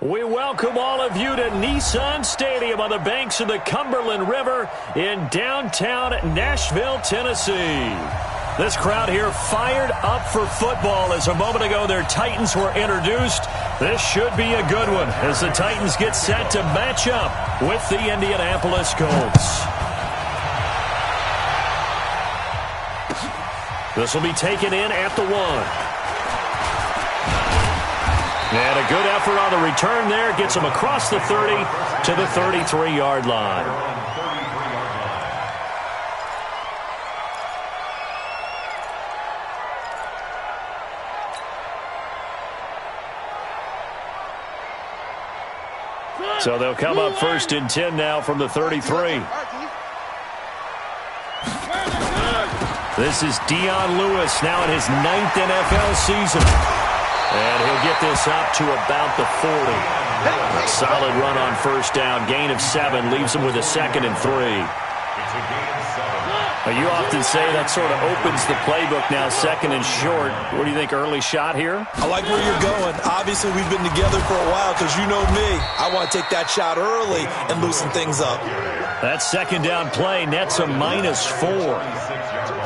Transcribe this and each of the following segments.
We welcome all of you to Nissan Stadium on the banks of the Cumberland River in downtown Nashville, Tennessee. This crowd here fired up for football as a moment ago their Titans were introduced. This should be a good one as the Titans get set to match up with the Indianapolis Colts. This will be taken in at the 1. And a good effort on the return there. Gets him across the 30 to the 33-yard line. So they'll come up 1st and 10 now from the 33. This is Dion Lewis now in his 9th NFL season. And he'll get this up to about the 40. A solid run on 1st down. Gain of 7 leaves him with a 2nd and 3. You often say that sort of opens the playbook now, 2nd and short. What do you think, early shot here? I like where you're going. Obviously, we've been together for a while because you know me. I want to take that shot early and loosen things up. That 2nd down play nets a -4.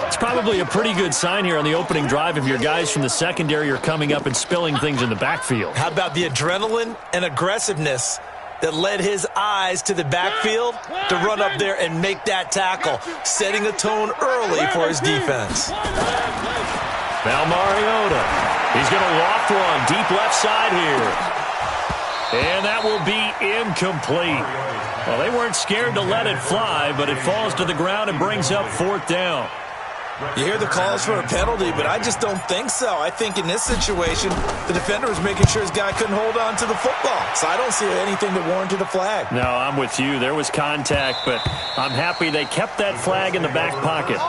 It's probably a pretty good sign here on the opening drive if your guys from the secondary are coming up and spilling things in the backfield. How about the adrenaline and aggressiveness that led his eyes to the backfield to run up there and make that tackle, setting a tone early for his defense. Now Mariota. He's going to loft one deep left side here. And that will be incomplete. Well, they weren't scared to let it fly, but it falls to the ground and brings up 4th down. You hear the calls for a penalty, but I just don't think so. I think in this situation, the defender was making sure his guy couldn't hold on to the football. So I don't see anything that warranted a flag. No, I'm with you. There was contact, but I'm happy they kept that flag in the back pocket.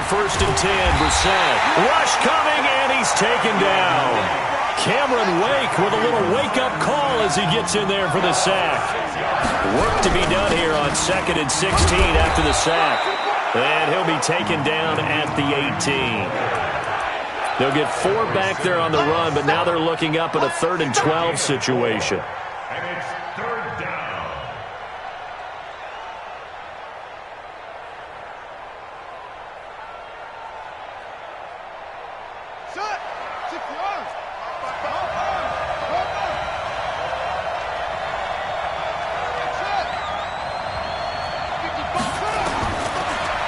First and 10, Brissett. Rush coming, and he's taken down. Cameron Wake with a little wake-up call as he gets in there for the sack. Work to be done here on 2nd and 16 after the sack. And he'll be taken down at the 18. They'll get 4 back there on the run, but now they're looking up at a 3rd and 12 situation. And it's 3rd down.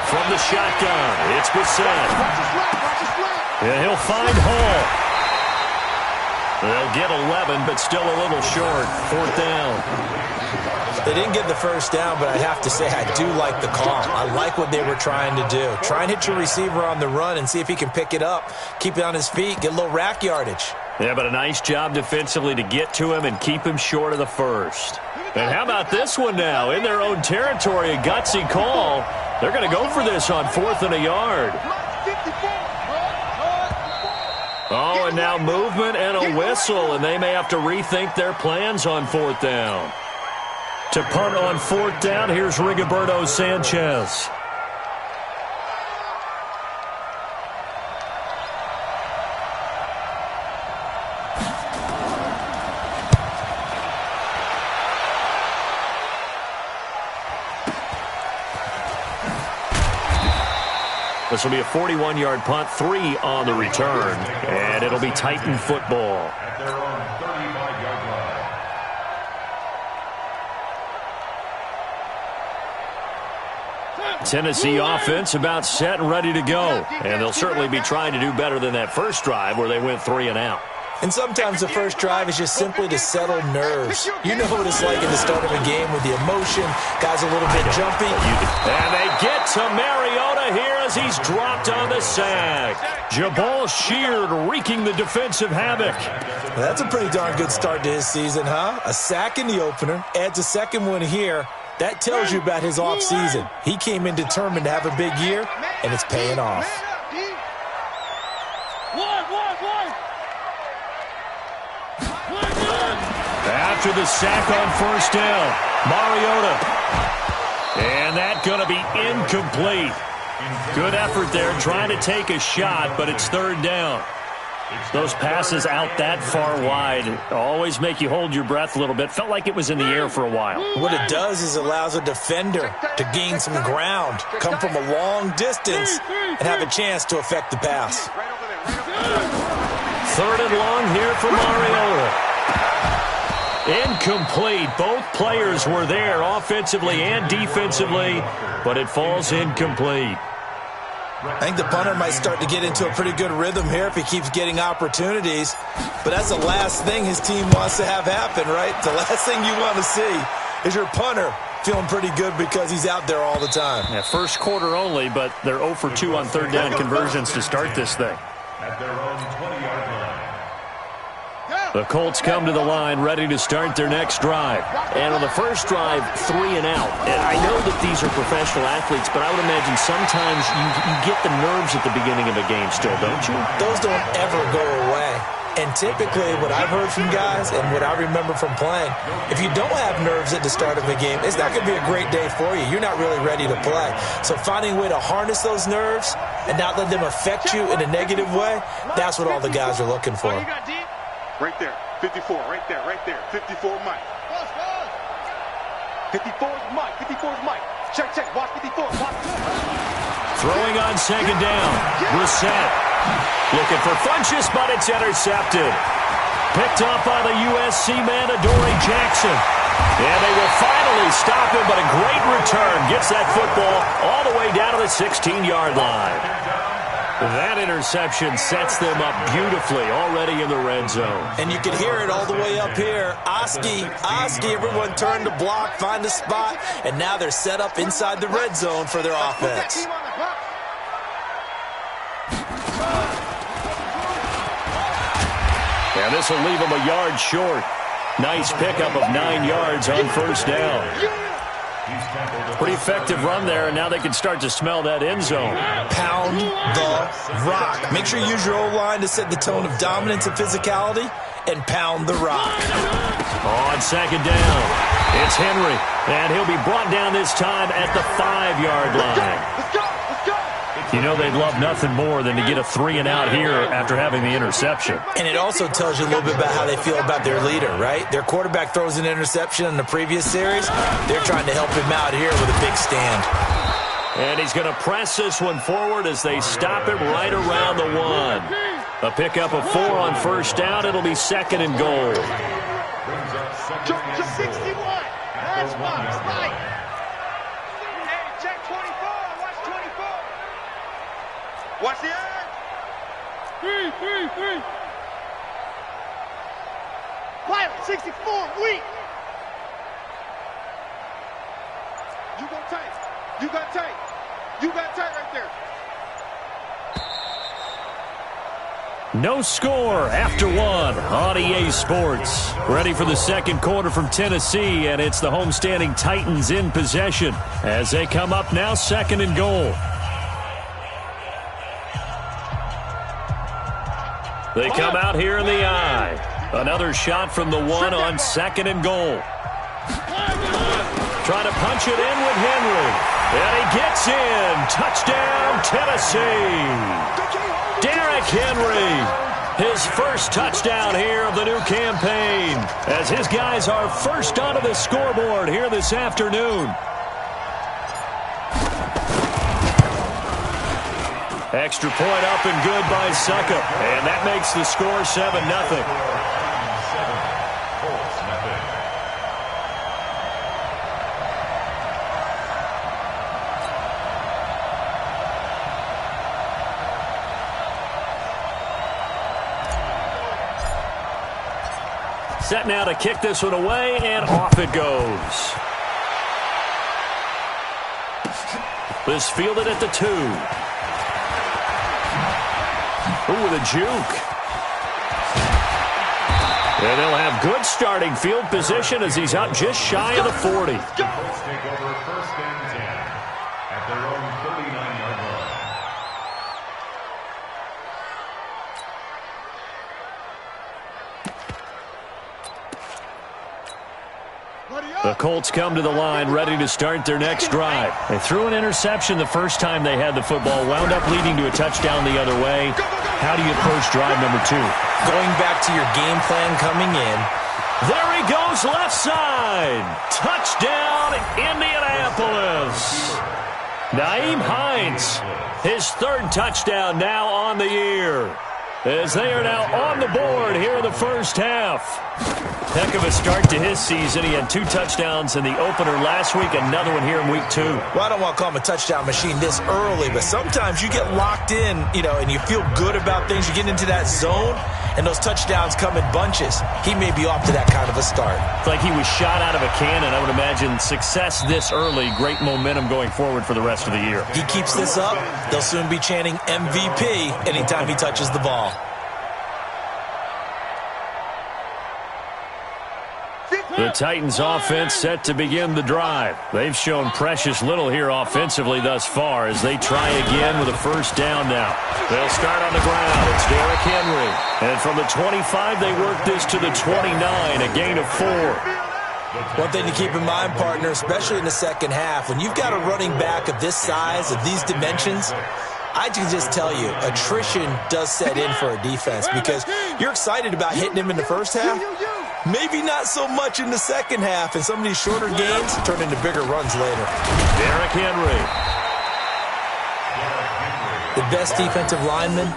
From the shotgun, it's Brissett. And he'll find Hall. They'll get 11, but still a little short. 4th down. They didn't get the 1st down, but I have to say I do like the call. I like what they were trying to do. Try and hit your receiver on the run and see if he can pick it up. Keep it on his feet, get a little rack yardage. Yeah, but a nice job defensively to get to him and keep him short of the 1st. And how about this one now? In their own territory, a gutsy call. They're going to go for this on 4th and a yard. Oh, and now movement and a whistle, and they may have to rethink their plans on 4th down. To punt on 4th down, here's Rigoberto Sanchez. This will be a 41-yard punt, 3 on the return, and it'll be Titan football. At their own 35-yard line. Tennessee offense about set and ready to go, and they'll certainly be trying to do better than that first drive where they went 3 and out. And sometimes the first drive is just simply to settle nerves. You know what it's like at the start of a game with the emotion, guys a little bit jumpy. And they get to Mariota here as he's dropped on the sack. Jabal Sheard wreaking the defensive havoc. Well, that's a pretty darn good start to his season, huh? A sack in the opener, adds a second one here. That tells you about his offseason. He came in determined to have a big year, and it's paying off. After the sack on first down, Mariota. And that's going to be incomplete. Good effort there trying to take a shot, but it's third down. Those passes out that far wide always make you hold your breath a little bit. Felt like it was in the air for a while. What it does is allows a defender to gain some ground, come from a long distance, and have a chance to affect the pass. Third and long here for Mariota. Incomplete. Both players were there offensively and defensively, but it falls incomplete. I think the punter might start to get into a pretty good rhythm here if he keeps getting opportunities. But that's the last thing his team wants to have happen, right? The last thing you want to see is your punter feeling pretty good because he's out there all the time. Yeah, first quarter only, but they're 0 for 2 on third down conversions to start this thing. At their own 20-yard line. The Colts come to the line ready to start their next drive. And on the first drive, 3 and out. And I know that these are professional athletes, but I would imagine sometimes you get the nerves at the beginning of a game still, don't you? Those don't ever go away. And typically what I've heard from guys and what I remember from playing, if you don't have nerves at the start of a game, it's not going to be a great day for you. You're not really ready to play. So finding a way to harness those nerves and not let them affect you in a negative way, that's what all the guys are looking for. Right there, 54, right there, 54 Mike. 54's Mike, 54's Mike. Check, watch 54, watch. Throwing on second down, Brissett. Looking for Funchess, but it's intercepted. Picked up by the USC man, Adoree Jackson. And they will finally stop him, but a great return. Gets that football all the way down to the 16-yard line. That interception sets them up beautifully already in the red zone. And you can hear it all the way up here. Oski, everyone turned to block, find a spot, and now they're set up inside the red zone for their offense. And this will leave them a yard short. Nice pickup of 9 yards on first down. Pretty effective run there, and now they can start to smell that end zone. Pound the rock. Make sure you use your O-line to set the tone of dominance and physicality, and pound the rock. On second down, it's Henry, and he'll be brought down this time at the 5-yard line. Let's go. You know they'd love nothing more than to get a 3 and out here after having the interception. And it also tells you a little bit about how they feel about their leader, right? Their quarterback throws an interception in the previous series. They're trying to help him out here with a big stand. And he's going to press this one forward as they stop him right around the 1. A pickup of 4 on first down. It'll be second and goal. Jump 61. That's right. Hey, check 24. Watch 24. Watch the edge. 3. Pilot 64. Weak. You go tight. You got tight right there. No score after 1 on EA Sports. Ready for the second quarter from Tennessee, and it's the homestanding Titans in possession as they come up now second and goal. They come out here in the eye. Another shot from the 1 on second and goal. Trying to punch it in with Henry. And he gets in. Touchdown, Tennessee. Derrick Henry, his first touchdown here of the new campaign, as his guys are first onto the scoreboard here this afternoon. Extra point up and good by Succop, and that makes the score 7-0. Set now to kick this one away, and off it goes. This fielded at the 2. Ooh, with a juke. And they'll have good starting field position as he's up just shy of the 40. Colts take over 1st and 10 at their own 39-yard line. The Colts come to the line ready to start their next drive. They threw an interception the first time they had the football, wound up leading to a touchdown the other way. How do you approach drive number 2? Going back to your game plan coming in. There he goes, left side. Touchdown, Indianapolis. Nyheim Hines, his 3rd touchdown now on the year, as they are now on the board here in the first half. Heck of a start to his season. He had 2 touchdowns in the opener last week, another one here in week 2. Well, I don't want to call him a touchdown machine this early, but sometimes you get locked in, and you feel good about things. You get into that zone, and those touchdowns come in bunches. He may be off to that kind of a start. It's like he was shot out of a cannon. I would imagine success this early, great momentum going forward for the rest of the year. He keeps this up, they'll soon be chanting MVP anytime he touches the ball. The Titans offense set to begin the drive. They've shown precious little here offensively thus far as they try again with a first down now. They'll start on the ground. It's Derrick Henry. And from the 25, they work this to the 29, a gain of 4. One thing to keep in mind, partner, especially in the second half, when you've got a running back of this size, of these dimensions, I can just tell you, attrition does set in for a defense because you're excited about hitting him in the first half. Maybe not so much in the second half, and some of these shorter gains turn into bigger runs later. Derrick Henry. The best defensive linemen,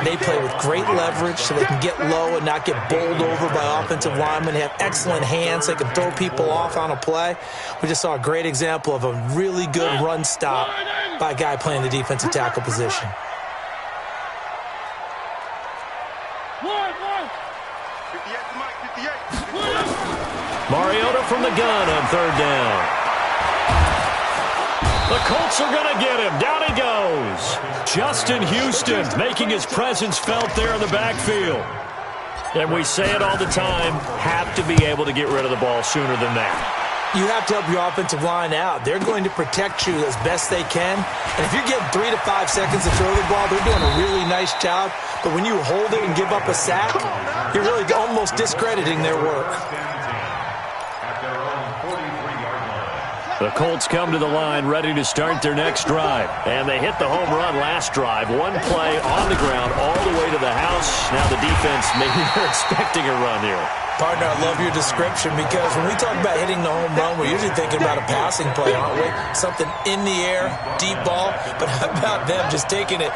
they play with great leverage so they can get low and not get bowled over by offensive linemen. They have excellent hands. They can throw people off on a play. We just saw a great example of a really good run stop by a guy playing the defensive tackle position. Mariota from the gun on 3rd down. The Colts are going to get him. Down he goes. Justin Houston making his presence felt there in the backfield. And we say it all the time, have to be able to get rid of the ball sooner than that. You have to help your offensive line out. They're going to protect you as best they can. And if you're getting 3 to 5 seconds to throw the ball, they're doing a really nice job. But when you hold it and give up a sack, you're really almost discrediting their work. The Colts come to the line ready to start their next drive. And they hit the home run last drive. One play on the ground all the way to the house. Now the defense, maybe they're expecting a run here. Partner, I love your description because when we talk about hitting the home run, we're usually thinking about a passing play, aren't we? Something in the air, deep ball. But how about them just taking it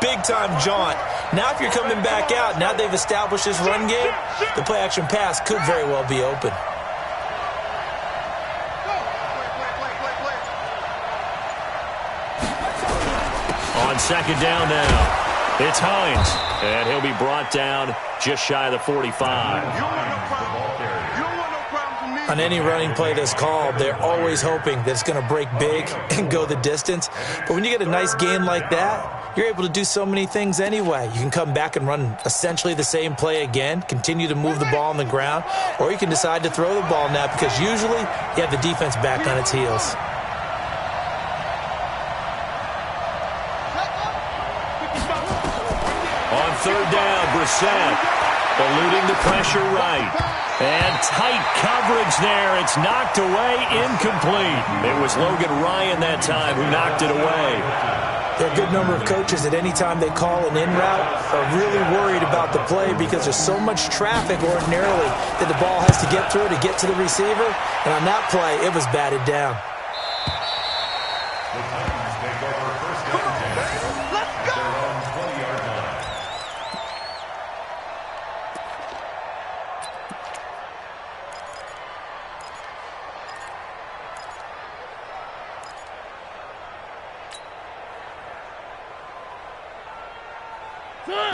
big-time jaunt? Now if you're coming back out, now they've established this run game, the play-action pass could very well be open. On 2nd down now, it's Hines, and he'll be brought down just shy of the 45. On any running play that's called, they're always hoping that it's going to break big and go the distance. But when you get a nice game like that, you're able to do so many things anyway. You can come back and run essentially the same play again, continue to move the ball on the ground, or you can decide to throw the ball now because usually you have the defense back on its heels. On 3rd down, Brissett eluding the pressure right. And tight coverage there. It's knocked away, incomplete. It was Logan Ryan that time who knocked it away. There are a good number of coaches that any time they call an in route are really worried about the play because there's so much traffic ordinarily that the ball has to get through to get to the receiver. And on that play, it was batted down.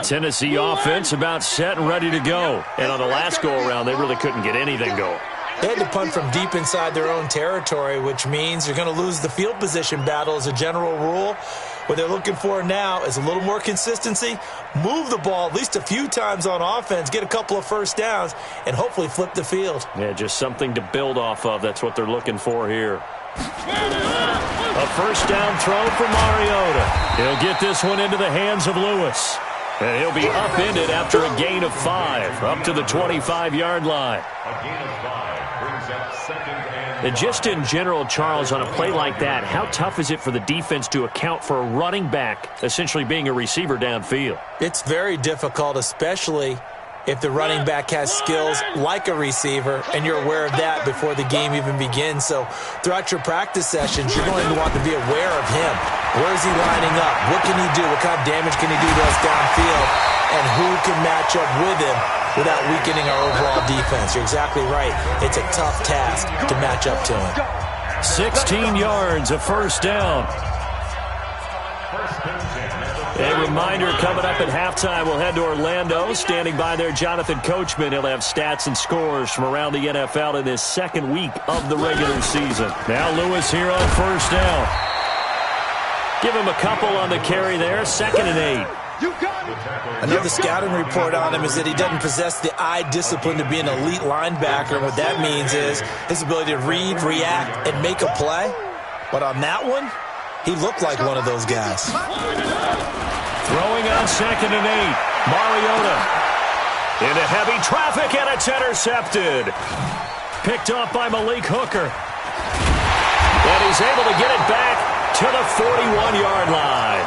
Tennessee offense about set and ready to go. And on the last go-around, they really couldn't get anything going. They had to punt from deep inside their own territory, which means you're going to lose the field position battle as a general rule. What they're looking for now is a little more consistency, move the ball at least a few times on offense, get a couple of first downs, and hopefully flip the field. Yeah, just something to build off of. That's what they're looking for here. A first down throw for Mariota. He'll get this one into the hands of Lewis. And he'll be upended after a gain of 5, up to the 25-yard line. A gain of 5 brings up second and Just in general, Charles, on a play like that, how tough is it for the defense to account for a running back essentially being a receiver downfield? It's very difficult, especially if the running back has skills like a receiver, and you're aware of that before the game even begins. So throughout your practice sessions, you're going to want to be aware of him. Where is he lining up? What can he do? What kind of damage can he do to us downfield? And who can match up with him without weakening our overall defense? You're exactly right. It's a tough task to match up to him. 16 yards, a first down. A reminder, coming up at halftime, we'll head to Orlando. Standing by there, Jonathan Coachman. He'll have stats and scores from around the NFL in this second week of the regular season. Now Lewis here on first down. Give him a couple on the carry there, 2nd and 8. Another scouting report on him is that he doesn't possess the eye discipline to be an elite linebacker. And what that means is his ability to read, react, and make a play. But on that one, he looked like one of those guys. Throwing on 2nd and 8. Mariota into heavy traffic, and it's intercepted. Picked off by Malik Hooker. And he's able to get it back to the 41-yard line.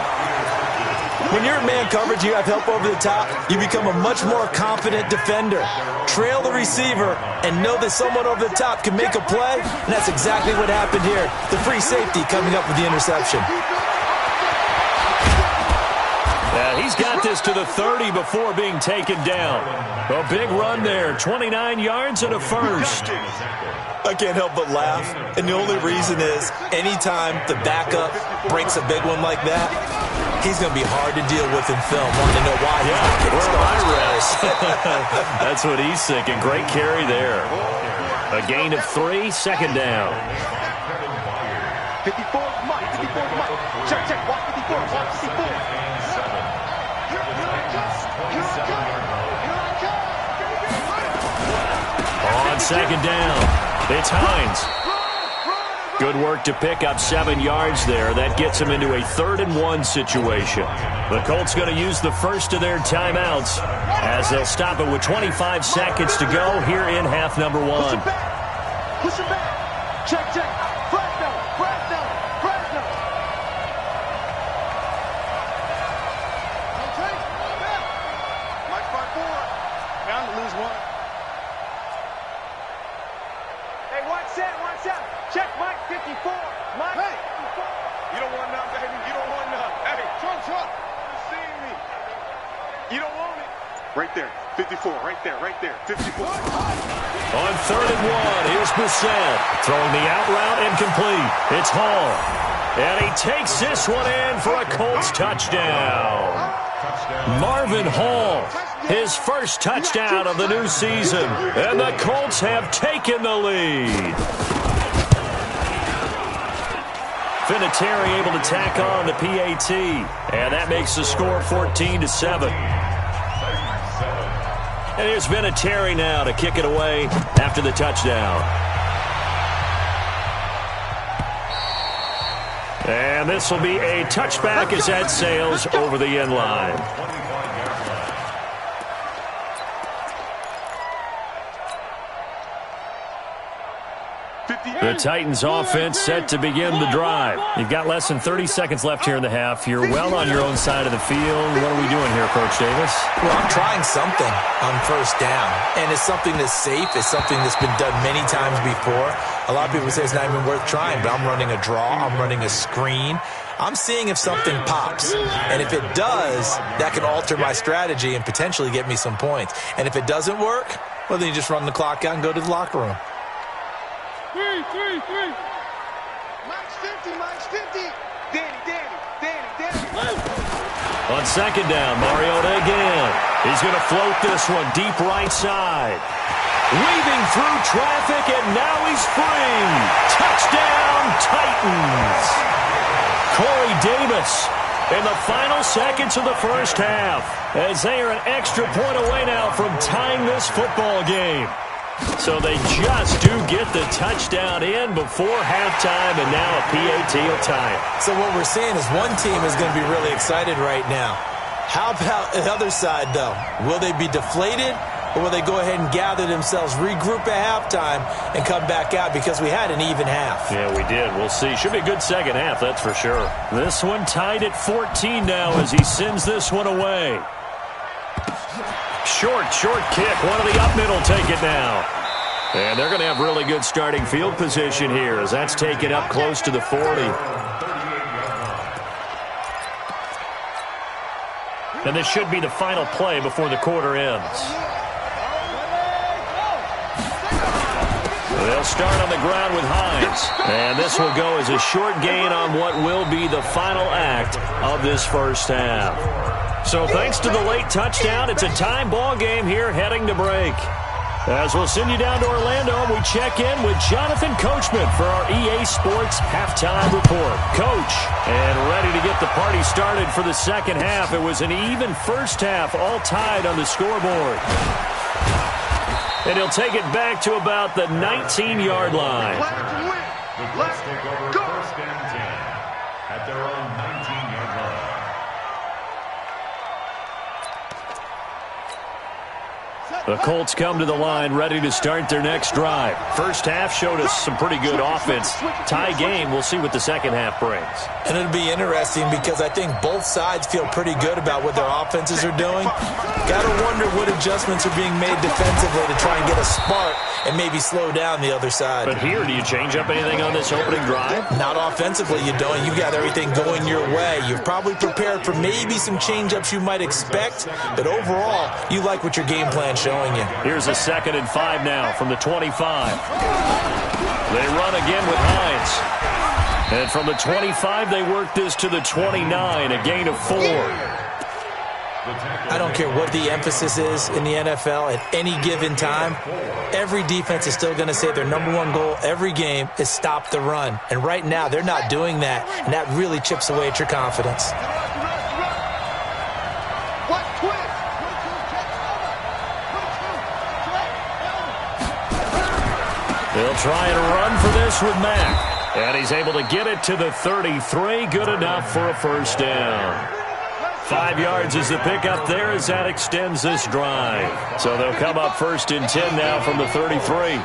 When you're in man coverage, you have help over the top, you become a much more confident defender. Trail the receiver and know that someone over the top can make a play, and that's exactly what happened here. The free safety coming up with the interception. He's got this to the 30 before being taken down. A big run there, 29 yards and a first. I can't help but laugh, and the only reason is anytime the backup breaks a big one like that, he's going to be hard to deal with in film, wanting to know why he's not getting started. That's what he's thinking. Great carry there. A gain of 3, 2nd down. 54, Mike, 54, Mike. Check, check, watch 54, watch 54. On 2nd down, it's Hines. Good work to pick up 7 yards there. That gets him into a 3rd and 1 situation. The Colts going to use the first of their timeouts as they'll stop it with 25 seconds to go here in half number 1. Push him back. Check, check. Fresno, Fresno, Fresno. Mike 5-4. Bound to lose one. Hey, watch that. Check Mike 54. Mike 54. You don't want none, baby. You don't want none. Hey, Trump. You're seeing me. You don't want it. Right there. 54. Right there. 54. On 3rd and 1, here's Bissett. Throwing the out route incomplete. It's Hall. And he takes this one in for a Colts touchdown. Marvin Hall, his first touchdown of the new season. And the Colts have taken the lead. Vinatieri able to tack on the PAT. And that makes the score 14-7. And here's Vinatieri now to kick it away after the touchdown. And this will be a touchback as that sails over the end line. The Titans offense set to begin the drive. You've got less than 30 seconds left here in the half. You're well on your own side of the field. What are we doing here, Coach Davis? Well, I'm trying something on first down, and it's something that's safe. It's something that's been done many times before. A lot of people say it's not even worth trying, but I'm running a draw. I'm running a screen. I'm seeing if something pops, and if it does, that can alter my strategy and potentially get me some points. And if it doesn't work, well, then you just run the clock out and go to the locker room. Three. Mike's 50. Danny. On 2nd down, Mariota again. He's going to float this one deep right side. Weaving through traffic, and now he's free. Touchdown, Titans. Corey Davis in the final seconds of the first half, as they are an extra point away now from tying this football game. So they just do get the touchdown in before halftime, and now a PAT will tie it. So what we're seeing is one team is going to be really excited right now. How about the other side, though? Will they be deflated, or will they go ahead and gather themselves, regroup at halftime, and come back out because we had an even half? Yeah, we did. We'll see. Should be a good second half, that's for sure. This one tied at 14 now as he sends this one away. Short kick. One of the up middle take it now. And they're going to have really good starting field position here as that's taken up close to the 40. And this should be the final play before the quarter ends. They'll start on the ground with Hines. And this will go as a short gain on what will be the final act of this first half. So thanks to the late touchdown, it's a tie ball game here heading to break. As we'll send you down to Orlando, we check in with Jonathan Coachman for our EA Sports Halftime Report. Coach, and ready to get the party started for the second half. It was an even first half, all tied on the scoreboard. And he'll take it back to about the 19-yard line. Let's take over first and 10 at their own 19-yard line. The Colts come to the line ready to start their next drive. First half showed us some pretty good offense. Tie game, we'll see what the second half brings. And it'll be interesting because I think both sides feel pretty good about what their offenses are doing. Got to wonder what adjustments are being made defensively to try and get a spark and maybe slow down the other side. But here, do you change up anything on this opening drive? Not offensively, you don't. You've got everything going your way. You've probably prepared for maybe some change-ups you might expect, but overall, you like what your game plan showing you. Here's a 2nd and 5 now from the 25. They run again with Hines. And from the 25, they work this to the 29, a gain of 4. I don't care what the emphasis is in the NFL at any given time. Every defense is still going to say their number one goal every game is stop the run. And right now, they're not doing that, and that really chips away at your confidence. They'll try and run for this with Mack. And he's able to get it to the 33. Good enough for a first down. 5 yards is the pickup there as that extends this drive. So they'll come up 1st and 10 now from the 33.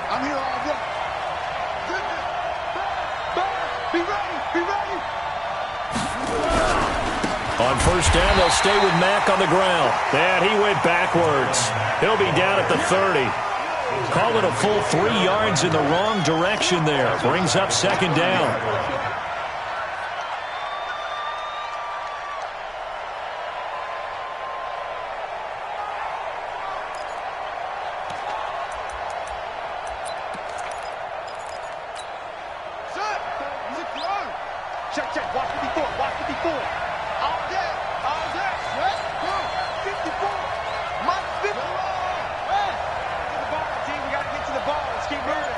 On first down, they'll stay with Mack on the ground. And he went backwards. He'll be down at the 30. Call it a full 3 yards in the wrong direction there. Brings up 2nd down. Check. Watch 54. All day. Let's go. 54. Mike 50. To the ball, team. We got to get to the ball. Let's keep moving.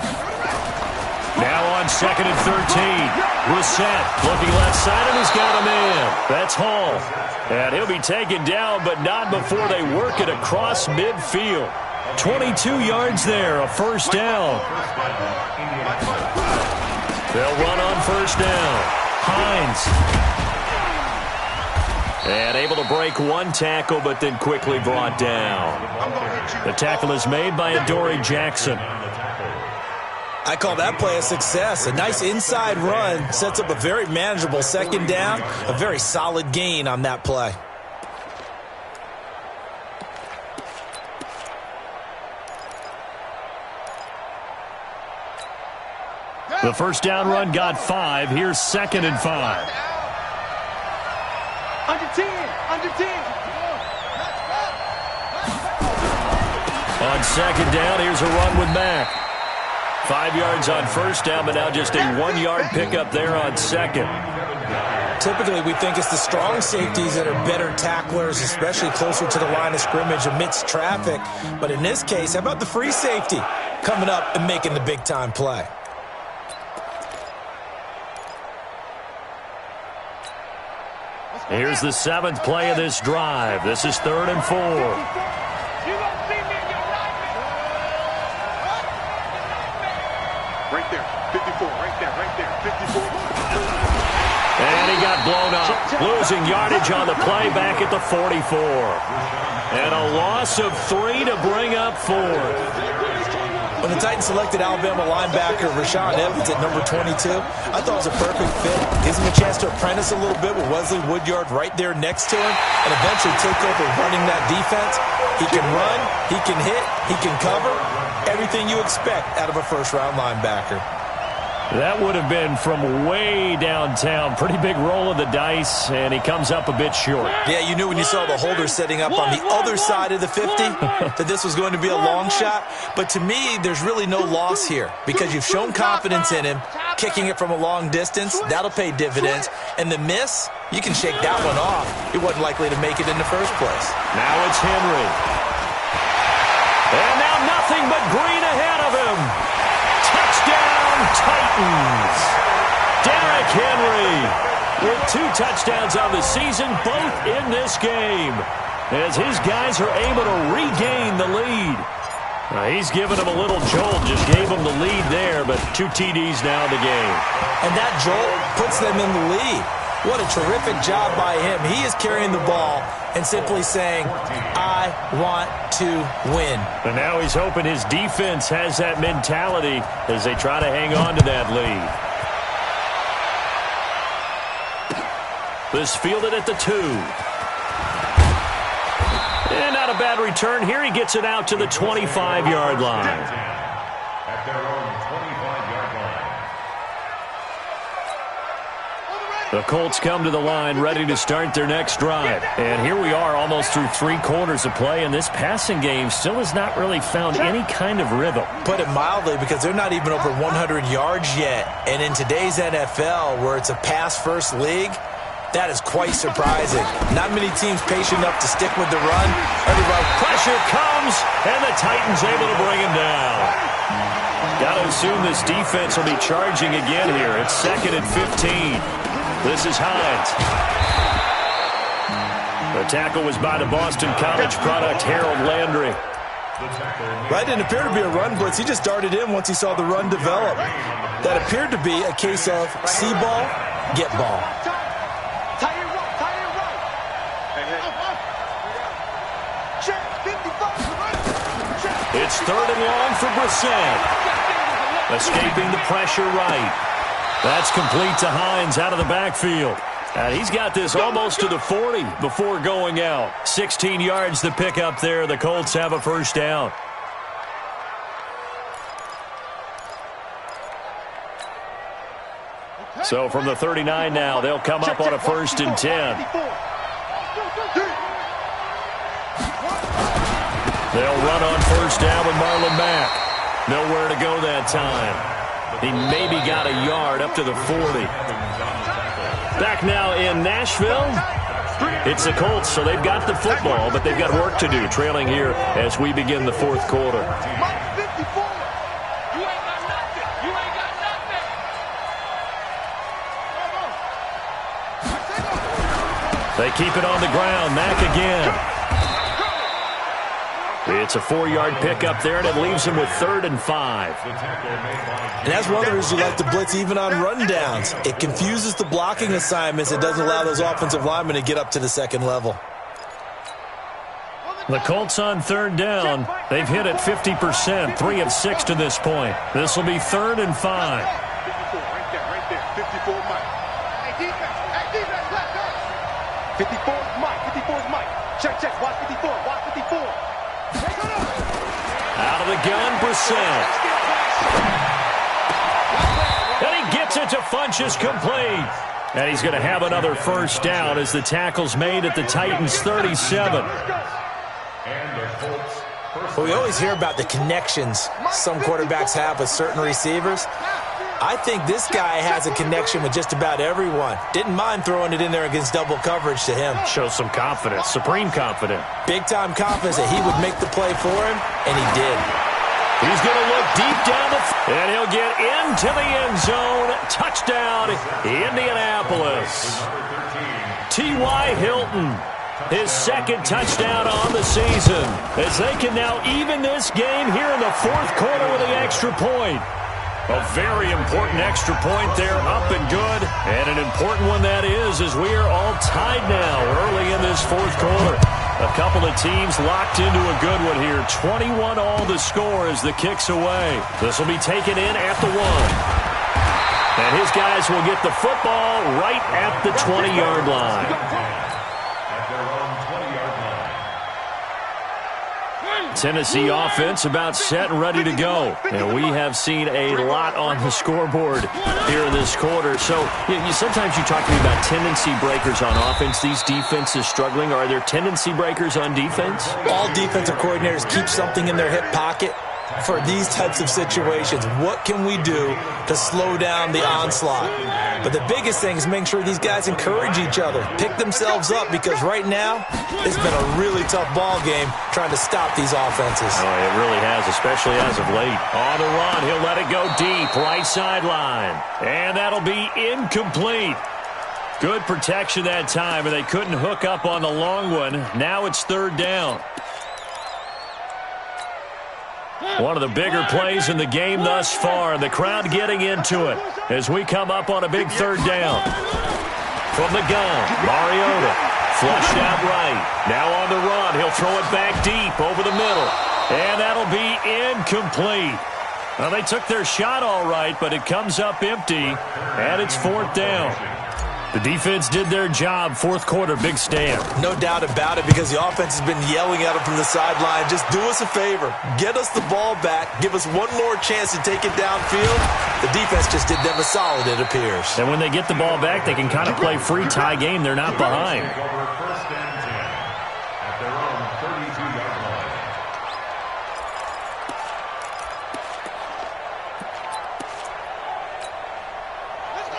Now on 2nd and 13. Reset. Looking left side, and he's got him in. That's Hall. And he'll be taken down, but not before they work it across midfield. 22 yards there, a first down. They'll run on first down. Hines. And able to break one tackle, but then quickly brought down. The tackle is made by Adoree Jackson. I call that play a success. A nice inside run sets up a very manageable 2nd down. A very solid gain on that play. The first down run got 5. Here's 2nd and 5. Under 10. On 2nd down, here's a run with Mack. 5 yards on first down, but now just a 1-yard pickup there on 2nd. Typically, we think it's the strong safeties that are better tacklers, especially closer to the line of scrimmage amidst traffic. But in this case, how about the free safety coming up and making the big-time play? Here's the 7th play of this drive. This is 3rd and 4. Right there, 54, right there, 54. And he got blown up, losing yardage on the play back at the 44. And a loss of 3 to bring up 4. When the Titans selected Alabama linebacker Rashaan Evans at number 22, I thought it was a perfect fit. Gives him a chance to apprentice a little bit with Wesley Woodyard right there next to him and eventually take over running that defense. He can run, he can hit, he can cover. Everything you expect out of a first-round linebacker. That would have been from way downtown. Pretty big roll of the dice, and he comes up a bit short. Yeah, you knew when you saw the holder setting up on the other side of the 50 that this was going to be a long shot. But to me, there's really no loss here because you've shown confidence in him. Kicking it from a long distance, that'll pay dividends. And the miss, you can shake that one off. He wasn't likely to make it in the first place. Now it's Henry. And now nothing but green ahead of him. Touchdown, Titans. Derrick Henry with 2 touchdowns on the season, both in this game, as his guys are able to regain the lead. He's given him a little jolt, just gave him the lead there, but 2 TDs now in the game. And that jolt puts them in the lead. What a terrific job by him. He is carrying the ball and simply saying, I want to win. And now he's hoping his defense has that mentality as they try to hang on to that lead. This fielded at the 2. And not a bad return here. He gets it out to the 25-yard line. At their own 25-yard line. The Colts come to the line ready to start their next drive. And here we are almost through 3 quarters of play, and this passing game still has not really found any kind of rhythm. Put it mildly, because they're not even over 100 yards yet. And in today's NFL, where it's a pass-first league, that is quite surprising. Not many teams patient enough to stick with the run. Everybody, pressure comes, and the Titans able to bring him down. Got to assume this defense will be charging again here. It's 2nd and 15. This is Hines. The tackle was by the Boston College product, Harold Landry. Right, didn't appear to be a run blitz. He just darted in once he saw the run develop. That appeared to be a case of see ball, get ball. It's 3rd and long for Brissett. Escaping the pressure right. That's complete to Hines out of the backfield. And he's got this almost to the 40 before going out. 16 yards to pick up there. The Colts have a first down. So from the 39 now, they'll come up on a 1st and 10. They'll run on 1st down with Marlon Mack. Nowhere to go that time. He maybe got a yard up to the 40. Back now in Nashville. It's the Colts, so they've got the football, but they've got work to do, trailing here as we begin the 4th quarter. They keep it on the ground. Mack again. It's a 4-yard pickup there, and it leaves him with 3rd and 5. And that's one of the reasons you like to blitz even on rundowns. It confuses the blocking assignments. It doesn't allow those offensive linemen to get up to the 2nd level. The Colts on 3rd down. They've hit it 50%, 3 of 6 to this point. This will be 3rd and 5. Right there, 54 Mike. Hey, defense, left go. 54's Mike. Check, watch 54, watch 54. Out of the gun, Brissett. And he gets it to Funchess complete. And he's going to have another first down as the tackle's made at the Titans' 37. Well, we always hear about the connections some quarterbacks have with certain receivers. I think this guy has a connection with just about everyone. Didn't mind throwing it in there against double coverage to him. Shows some confidence, supreme confidence. Big-time confidence that he would make the play for him, and he did. He's going to look deep down the field. And he'll get into the end zone. Touchdown, Indianapolis. T.Y. Hilton, his second touchdown on the season, as they can now even this game here in the fourth quarter with the extra point. A very important extra point there, up and good. And an important one that is, as we are all tied now early in this fourth quarter. A couple of teams locked into a good one here. 21 all the score as the kick's away. This will be taken in at the 1. And his guys will get the football right at the 20-yard line. At their own 20-yard line. Tennessee offense about set and ready to go. And we have seen a lot on the scoreboard here in this quarter. So sometimes you talk to me about tendency breakers on offense. These defenses struggling. Are there tendency breakers on defense? All defensive coordinators keep something in their hip pocket for these types of situations. What can we do to slow down the onslaught? But the biggest thing is making sure these guys encourage each other, pick themselves up, because right now it's been a really tough ball game trying to stop these offenses. Oh, it really has, especially as of late. On the run, he'll let it go deep, right sideline. And that'll be incomplete. Good protection that time, and they couldn't hook up on the long one. Now it's third down. One of the bigger plays in the game thus far, and the crowd getting into it as we come up on a big third down. From the gun, Mariota flushed out right. Now on the run, he'll throw it back deep over the middle, and that'll be incomplete. Well, they took their shot all right, but it comes up empty, and it's fourth down. The defense did their job. Fourth quarter, big stand. No doubt about it, because the offense has been yelling at them from the sideline. Just do us a favor. Get us the ball back. Give us one more chance to take it downfield. The defense just did them a solid, it appears. And when they get the ball back, they can kind of play free tie game. They're not behind. Take over first and 10 at their own 32-yard line.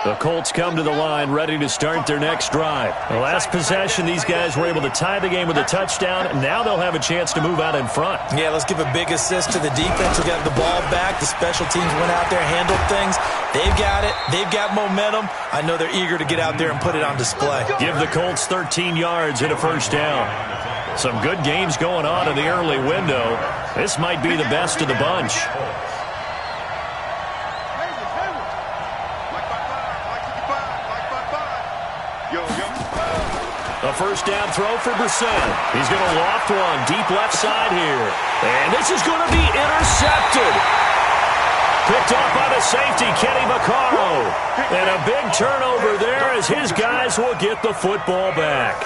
The Colts come to the line, ready to start their next drive. The last possession, these guys were able to tie the game with a touchdown. Now they'll have a chance to move out in front. Yeah, let's give a big assist to the defense who got the ball back. The special teams went out there, handled things. They've got it. They've got momentum. I know they're eager to get out there and put it on display. Give the Colts 13 yards and a first down. Some good games going on in the early window. This might be the best of the bunch. A first down throw for Brissett. He's going to loft one deep left side here. And this is going to be intercepted. Picked off by the safety, Kenny Vaccaro. And a big turnover there as his guys will get the football back.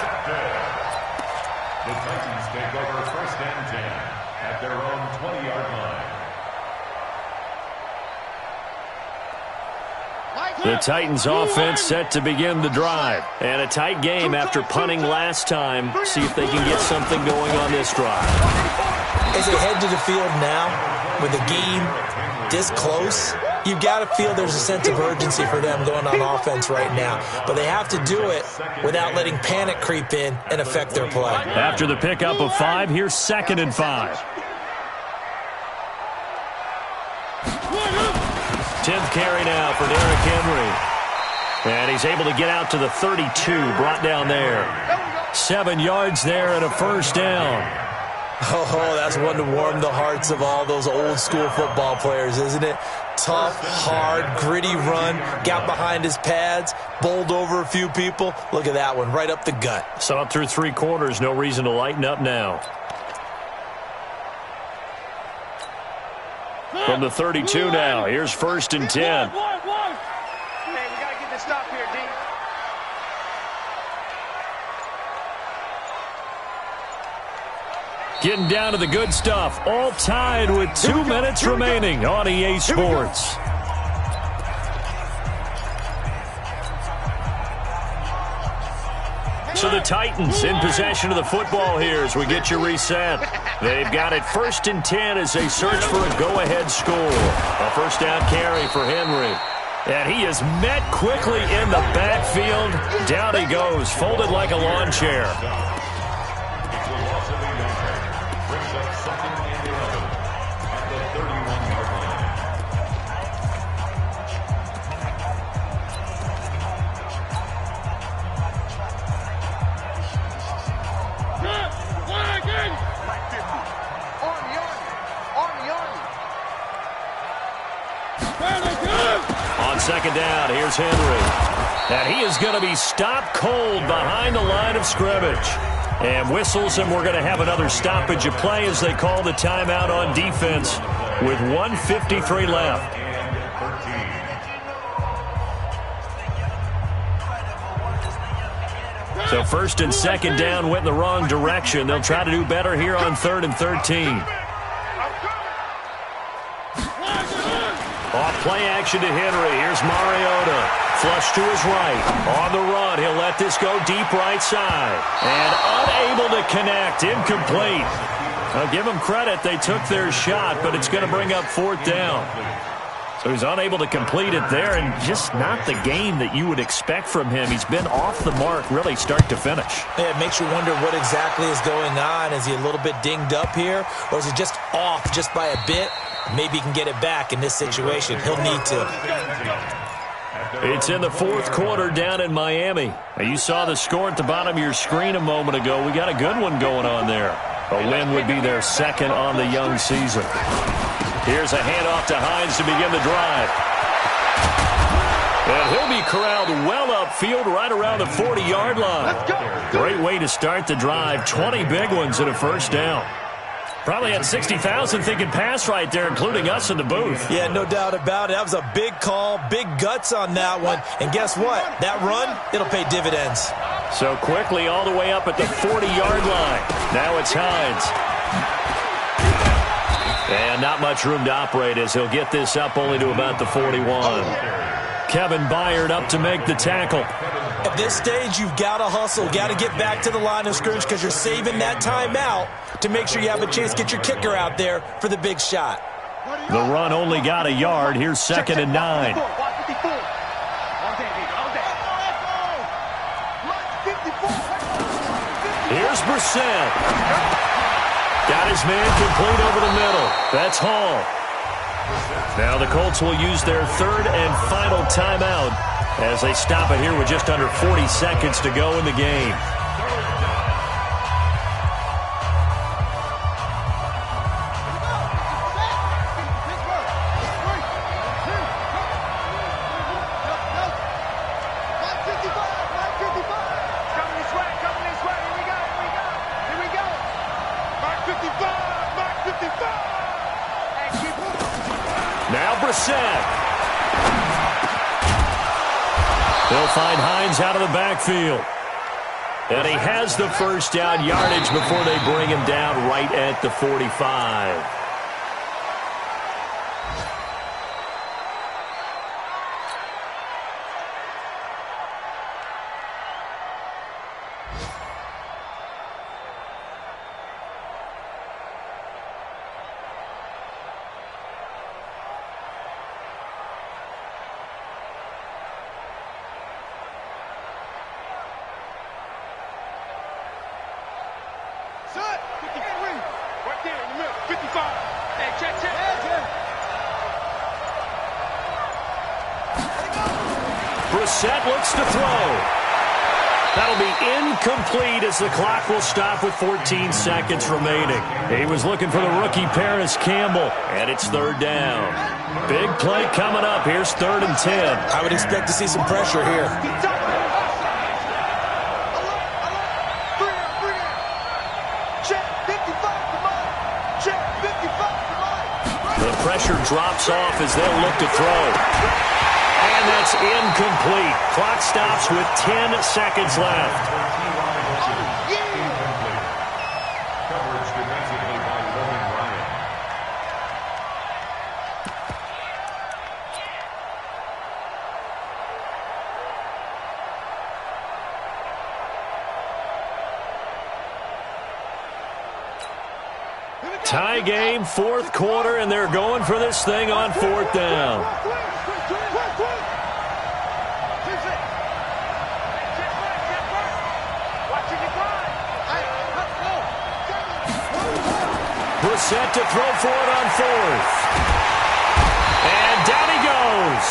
The Titans take over first and 10 at their own 20-yard line. The Titans offense set to begin the drive. And a tight game after punting last time. See if they can get something going on this drive. As they head to the field now, with the game this close, you've got to feel there's a sense of urgency for them going on offense right now. But they have to do it without letting panic creep in and affect their play. After the pickup of 5, here's 2nd and 5. 10th carry now for Derrick Henry. And he's able to get out to the 32, brought down there. 7 yards there and a first down. Oh, that's one to warm the hearts of all those old school football players, isn't it? Tough, hard, gritty run, got behind his pads, bowled over a few people. Look at that one, right up the gut. Saw it through 3 quarters, no reason to lighten up now. From the 32 now, here's 1st and 10. Hey, we got to get this stop here, D. Getting down to the good stuff. All tied with 2 minutes remaining on EA Sports. So the Titans in possession of the football here as we get you reset. They've got it 1st and 10 as they search for a go-ahead score. A first down carry for Henry. And he is met quickly in the backfield. Down he goes, folded like a lawn chair. second down. Here's Henry. And he is going to be stopped cold behind the line of scrimmage. And whistles, and we're going to have another stoppage of play as they call the timeout on defense with 1:53 left. So first and second down went in the wrong direction. They'll try to do better here on 3rd and 13. Off play action to Henry. Here's Mariota. Flush to his right. On the run, he'll let this go deep right side. And unable to connect. Incomplete. I'll give them credit. They took their shot, but it's going to bring up 4th down. So he's unable to complete it there, and just not the game that you would expect from him. He's been off the mark really start to finish. Yeah, it makes you wonder what exactly is going on. Is he a little bit dinged up here, or is he just off just by a bit? Maybe he can get it back in this situation. He'll need to. It's in the 4th quarter down in Miami. Now, you saw the score at the bottom of your screen a moment ago. We got a good one going on there. A win would be their 2nd on the young season. Here's a handoff to Hines to begin the drive. And he'll be corralled well upfield right around the 40-yard line. Great way to start the drive. 20 big ones and a first down. Probably had 60,000 thinking pass right there, including us in the booth. Yeah, no doubt about it. That was a big call, big guts on that one. And guess what? That run, it'll pay dividends. So quickly all the way up at the 40-yard line. Now it's Hines. And not much room to operate as he'll get this up only to about the 41. Kevin Byard up to make the tackle. At this stage, you've got to hustle, got to get back to the line of scrimmage because you're saving that timeout to make sure you have a chance to get your kicker out there for the big shot. The run only got a yard. Here's 2nd and 9. Here's Brissett. Got his man complete over the middle. That's Hall. Now the Colts will use their 3rd and final timeout as they stop it here with just under 40 seconds to go in the game. Now Brissett. They'll find Hines out of the backfield. And he has the first down yardage before they bring him down right at the 45. Brissett looks to throw. That'll be incomplete as the clock will stop with 14 seconds remaining. He was looking for the rookie Paris Campbell, and it's 3rd down. Big play coming up. Here's 3rd and 10. I would expect to see some pressure here. The pressure drops off as they'll look to throw. And that's incomplete. Clock stops with 10 seconds left. Coverage defensively by Logan Ryan. Tie game, 4th quarter, and they're going for this thing on 4th down. Brissett to throw for it on 4th. And down he goes.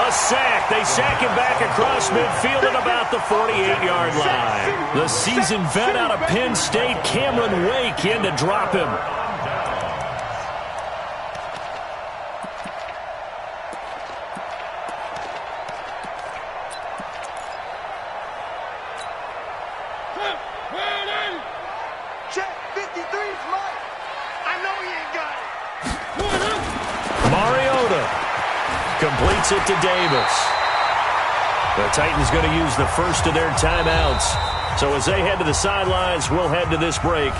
A sack. They sack him back across midfield at about the 48-yard line. The seasoned vet out of Penn State, Cameron Wake, in to drop him. Mariota completes it to Davis. The Titans going to use the first of their timeouts. So as they head to the sidelines, we'll head to this break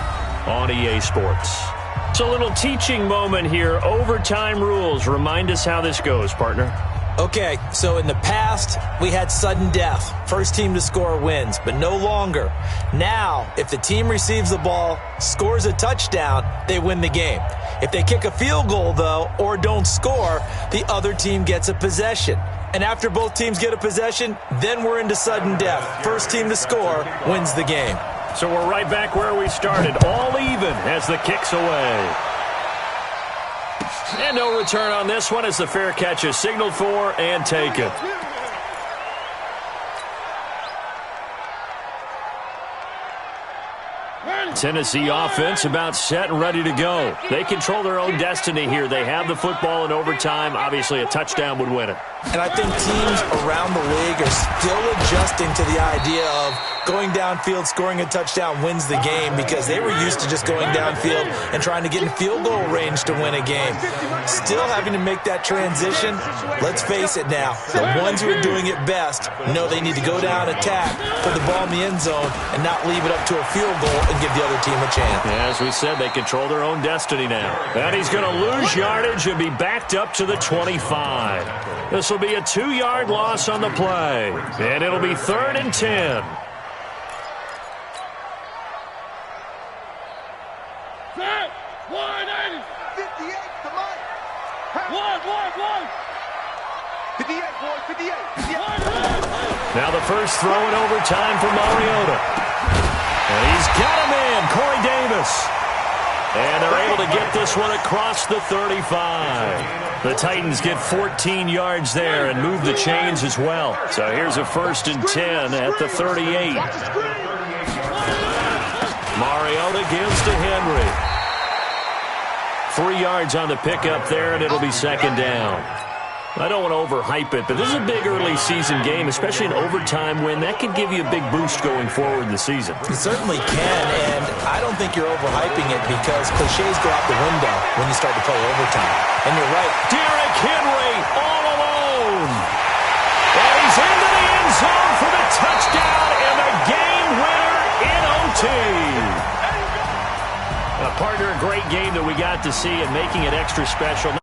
on EA Sports. It's a little teaching moment here. Overtime rules. Remind us how this goes, partner. Okay, so in the past, we had sudden death. First team to score wins, but no longer. Now, if the team receives the ball, scores a touchdown, they win the game. If they kick a field goal, though, or don't score, the other team gets a possession. And after both teams get a possession, then we're into sudden death. First team to score wins the game. So we're right back where we started, all even as the kick's away. And no return on this one as the fair catch is signaled for and taken. Tennessee offense about set and ready to go. They control their own destiny here. They have the football in overtime. Obviously, a touchdown would win it. And I think teams around the league are still adjusting to the idea of going downfield, scoring a touchdown wins the game because they were used to just going downfield and trying to get in field goal range to win a game. Still having to make that transition. Let's face it now. The ones who are doing it best know they need to go down, attack, put the ball in the end zone, and not leave it up to a field goal and give the other team a chance. Yeah, as we said, they control their own destiny now. And he's going to lose yardage and be backed up to the 25. This will be a 2-yard loss on the play. And it'll be 3rd and 10. Set. 180. 58 to Mike. 1. 58, boys. 58. Now the first throw in overtime for Mariota. And he's got him in, Corey Davis. And they're able to get this one across the 35. The Titans get 14 yards there and move the chains as well. So here's a 1st and 10 at the 38. Mariota gives to Henry. 3 yards on the pickup there, and it'll be 2nd down. I don't want to overhype it, but this is a big early season game, especially an overtime win. That can give you a big boost going forward in the season. It certainly can, and I don't think you're overhyping it because cliches go out the window when you start to play overtime. And you're right. Derrick Henry all alone. And he's into the end zone for the touchdown and the game winner in OT. Partner, a great game that we got to see and making it extra special.